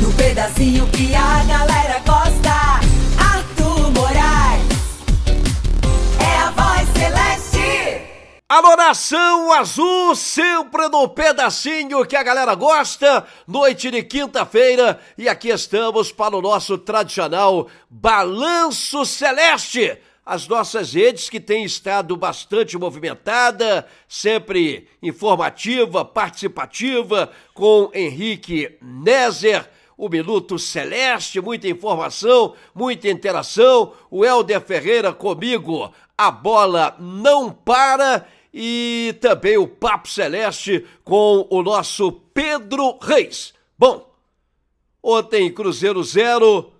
No pedacinho que a galera gosta, Arthur Moraes é a voz celeste. Alô, Nação Azul, sempre no pedacinho que a galera gosta, noite de quinta-feira, e aqui estamos para o nosso tradicional Balanço Celeste. As nossas redes que têm estado bastante movimentada, sempre informativa, participativa, com Henrique Nézer, o Minuto Celeste, muita informação, muita interação, o Helder Ferreira comigo, a bola não para, e também o Papo Celeste com o nosso Pedro Reis. Bom, ontem Cruzeiro 0,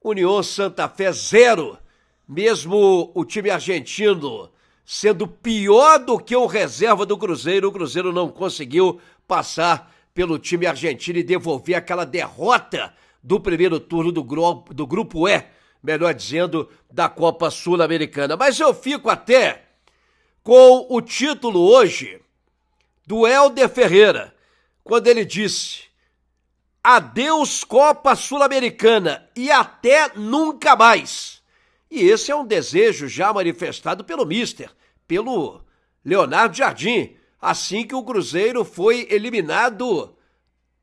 União Santa Fé 0. Mesmo o time argentino sendo pior do que o reserva do Cruzeiro, o Cruzeiro não conseguiu passar pelo time argentino e devolver aquela derrota do primeiro turno do Grupo E, melhor dizendo, da Copa Sul-Americana. Mas eu fico até com o título hoje do Helder Ferreira, quando ele disse: adeus Copa Sul-Americana e até nunca mais. E esse é um desejo já manifestado pelo Mister, pelo Leonardo Jardim, assim que o Cruzeiro foi eliminado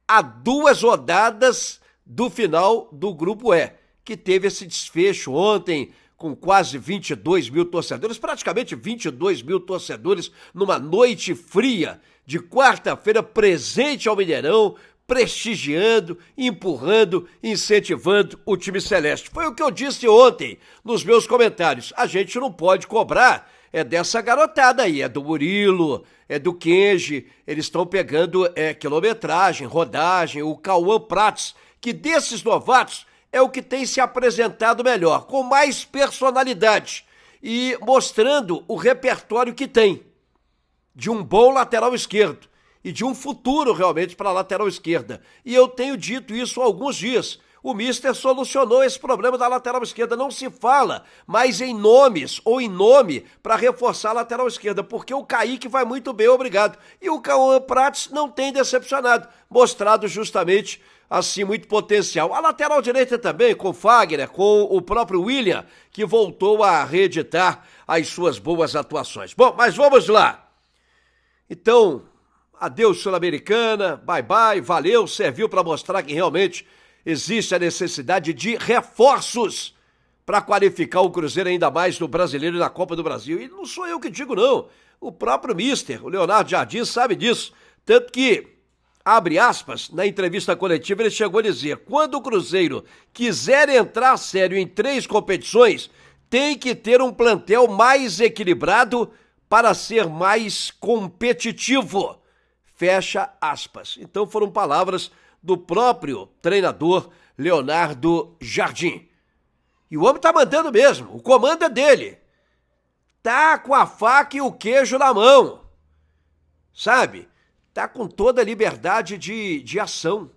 a 2 rodadas do final do Grupo E, que teve esse desfecho ontem com quase 22 mil torcedores, praticamente 22 mil torcedores, numa noite fria de quarta-feira, presente ao Mineirão, prestigiando, empurrando, incentivando o time celeste. Foi o que eu disse ontem nos meus comentários. A gente não pode cobrar, é dessa garotada aí, é do Murilo, é do Kenji, eles estão pegando quilometragem, rodagem, o Cauã Prats, que desses novatos é o que tem se apresentado melhor, com mais personalidade e mostrando o repertório que tem de um bom lateral esquerdo e de um futuro realmente para a lateral esquerda. E eu tenho dito isso há alguns dias. O Mister solucionou esse problema da lateral esquerda. Não se fala mais em nomes ou em nome para reforçar a lateral esquerda, porque o Kaique vai muito bem, obrigado. E o Cauã Prats não tem decepcionado, mostrado justamente assim muito potencial. A lateral direita também, com o Fagner, com o próprio William, que voltou a reeditar as suas boas atuações. Bom, mas vamos lá. Então, adeus Sul-Americana, bye bye, valeu, serviu para mostrar que realmente existe a necessidade de reforços para qualificar o Cruzeiro ainda mais no Brasileiro e na Copa do Brasil. E não sou eu que digo não, o próprio Mister, o Leonardo Jardim, sabe disso, tanto que, abre aspas, na entrevista coletiva ele chegou a dizer: quando o Cruzeiro quiser entrar sério em 3 competições, tem que ter um plantel mais equilibrado para ser mais competitivo. Fecha aspas. Então foram palavras do próprio treinador Leonardo Jardim. E o homem tá mandando mesmo, o comando é dele. Tá com a faca e o queijo na mão, sabe? Tá com toda a liberdade de ação.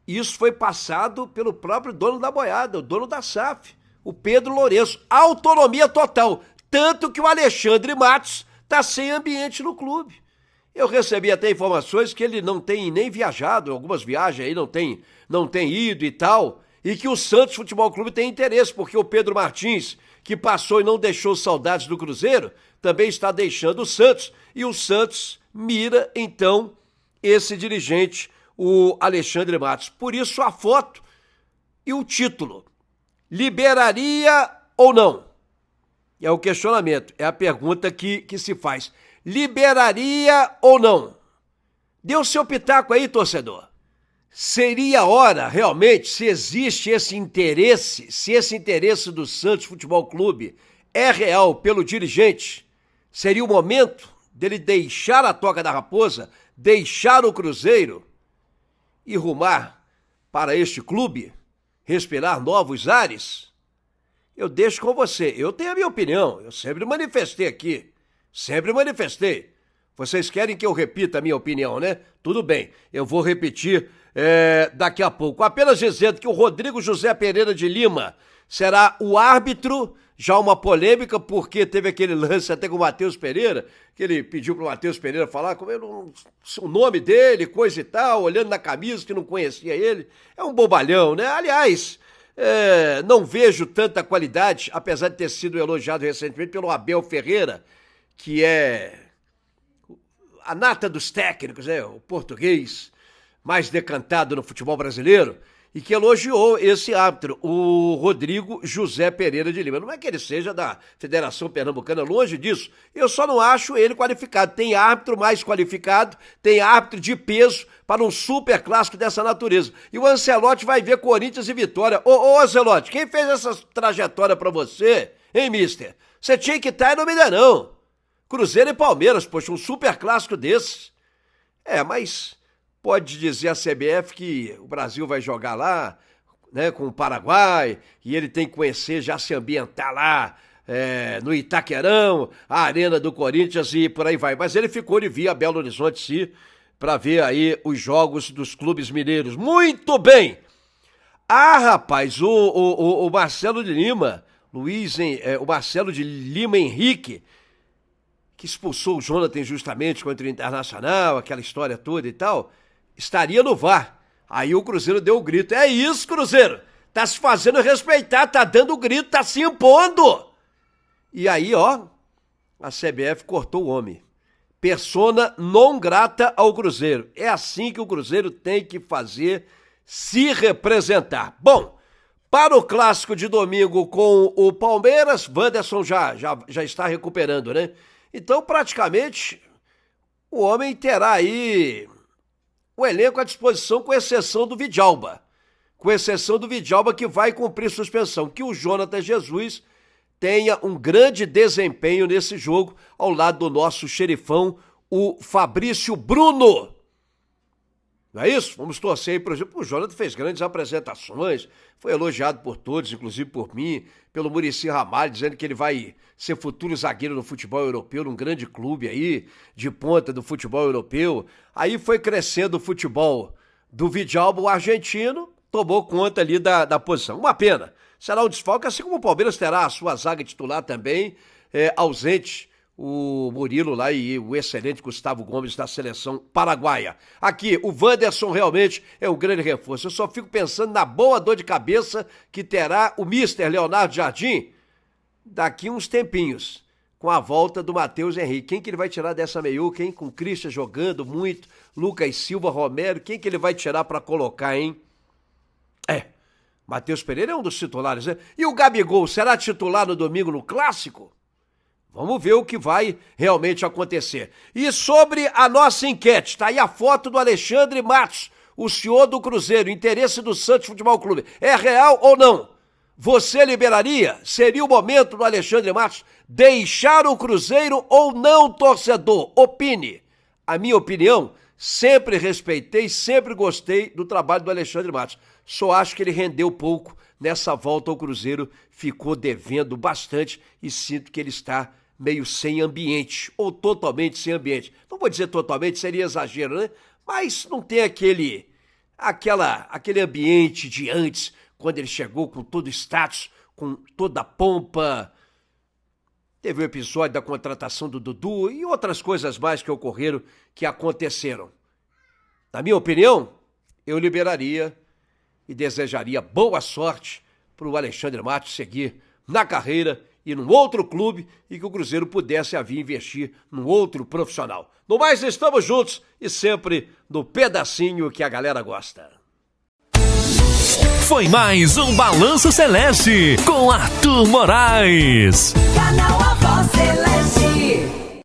Isso foi passado pelo próprio dono da boiada, o dono da SAF, o Pedro Lourenço. Autonomia total. Tanto que o Alexandre Matos tá sem ambiente no clube. Eu recebi até informações que ele não tem nem viajado, algumas viagens aí não tem ido e tal, e que o Santos Futebol Clube tem interesse, porque o Pedro Martins, que passou e não deixou saudades do Cruzeiro, também está deixando o Santos, e o Santos mira, então, esse dirigente, o Alexandre Matos. Por isso a foto e o título. Liberaria ou não? É o questionamento, é a pergunta que se faz. Liberaria ou não? Dê o seu pitaco aí, torcedor. Seria hora, realmente, se existe esse interesse, se esse interesse do Santos Futebol Clube é real pelo dirigente, seria o momento dele deixar a Toca da Raposa, deixar o Cruzeiro e rumar para este clube, respirar novos ares? Eu deixo com você. Eu tenho a minha opinião, eu sempre manifestei aqui. Sempre manifestei. Vocês querem que eu repita a minha opinião, né? Tudo bem, eu vou repetir daqui a pouco. Apenas dizendo que o Rodrigo José Pereira de Lima será o árbitro já uma polêmica, porque teve aquele lance até com o Matheus Pereira, que ele pediu pro Matheus Pereira falar como o nome dele, coisa e tal, olhando na camisa que não conhecia ele. É um bobalhão, né? Aliás, não vejo tanta qualidade, apesar de ter sido elogiado recentemente pelo Abel Ferreira, que é a nata dos técnicos, né? O português mais decantado no futebol brasileiro, e que elogiou esse árbitro, o Rodrigo José Pereira de Lima. Não é que ele seja da Federação Pernambucana, longe disso. Eu só não acho ele qualificado. Tem árbitro mais qualificado, tem árbitro de peso para um super clássico dessa natureza. E o Ancelotti vai ver Corinthians e Vitória. Ô Ancelotti, quem fez essa trajetória para você, hein, mister? Você tinha que estar e não me dá não. Cruzeiro e Palmeiras, poxa, um super clássico desses. Mas pode dizer a CBF que o Brasil vai jogar lá, né, com o Paraguai, e ele tem que conhecer, já se ambientar lá, no Itaquerão, a arena do Corinthians e por aí vai. Mas ele ficou de vir a Belo Horizonte, sim, para ver aí os jogos dos clubes mineiros. Muito bem! Rapaz, o Marcelo de Lima, o Marcelo de Lima Henrique, que expulsou o Jonathan justamente contra o Internacional, aquela história toda e tal, estaria no VAR. Aí o Cruzeiro deu o grito. É isso, Cruzeiro! Tá se fazendo respeitar, tá dando o grito, tá se impondo! E aí, a CBF cortou o homem. Persona non grata ao Cruzeiro. É assim que o Cruzeiro tem que fazer, se representar. Bom, para o clássico de domingo com o Palmeiras, Wanderson já está recuperando, né? Então, praticamente, o homem terá aí o elenco à disposição, com exceção do Vidalba. Com exceção do Vidalba, que vai cumprir suspensão. Que o Jonathan Jesus tenha um grande desempenho nesse jogo, ao lado do nosso xerifão, o Fabrício Bruno. Não é isso? Vamos torcer aí, por exemplo, o Jonathan fez grandes apresentações, foi elogiado por todos, inclusive por mim, pelo Muricy Ramalho, dizendo que ele vai ser futuro zagueiro no futebol europeu, num grande clube aí, de ponta do futebol europeu. Aí foi crescendo o futebol do Vidalba, o argentino, tomou conta ali da posição. Uma pena, será um desfalque, assim como o Palmeiras terá a sua zaga titular também, ausente, o Murilo lá e o excelente Gustavo Gomes da seleção paraguaia. Aqui, o Wanderson realmente é um grande reforço. Eu só fico pensando na boa dor de cabeça que terá o mister Leonardo Jardim daqui uns tempinhos, com a volta do Matheus Henrique. Quem que ele vai tirar dessa meiuca, hein? Com o Christian jogando muito, Lucas Silva, Romero, quem que ele vai tirar pra colocar, hein? Matheus Pereira é um dos titulares, né? E o Gabigol, será titular no domingo no Clássico? Vamos ver o que vai realmente acontecer. E sobre a nossa enquete, tá aí a foto do Alexandre Matos, o senhor do Cruzeiro, interesse do Santos Futebol Clube. É real ou não? Você liberaria? Seria o momento do Alexandre Matos deixar o Cruzeiro ou não, torcedor? Opine. A minha opinião, sempre respeitei, sempre gostei do trabalho do Alexandre Matos. Só acho que ele rendeu pouco nessa volta ao Cruzeiro, ficou devendo bastante e sinto que ele está meio sem ambiente, ou totalmente sem ambiente. Não vou dizer totalmente, seria exagero, né? Mas não tem aquele ambiente de antes, quando ele chegou com todo o status, com toda a pompa. Teve o episódio da contratação do Dudu e outras coisas mais que ocorreram, que aconteceram. Na minha opinião, eu liberaria e desejaria boa sorte para o Alexandre Matos seguir na carreira e num outro clube e que o Cruzeiro pudesse vir investir num outro profissional. No mais, estamos juntos e sempre no pedacinho que a galera gosta. Foi mais um Balanço Celeste com Arthur Moraes. Canal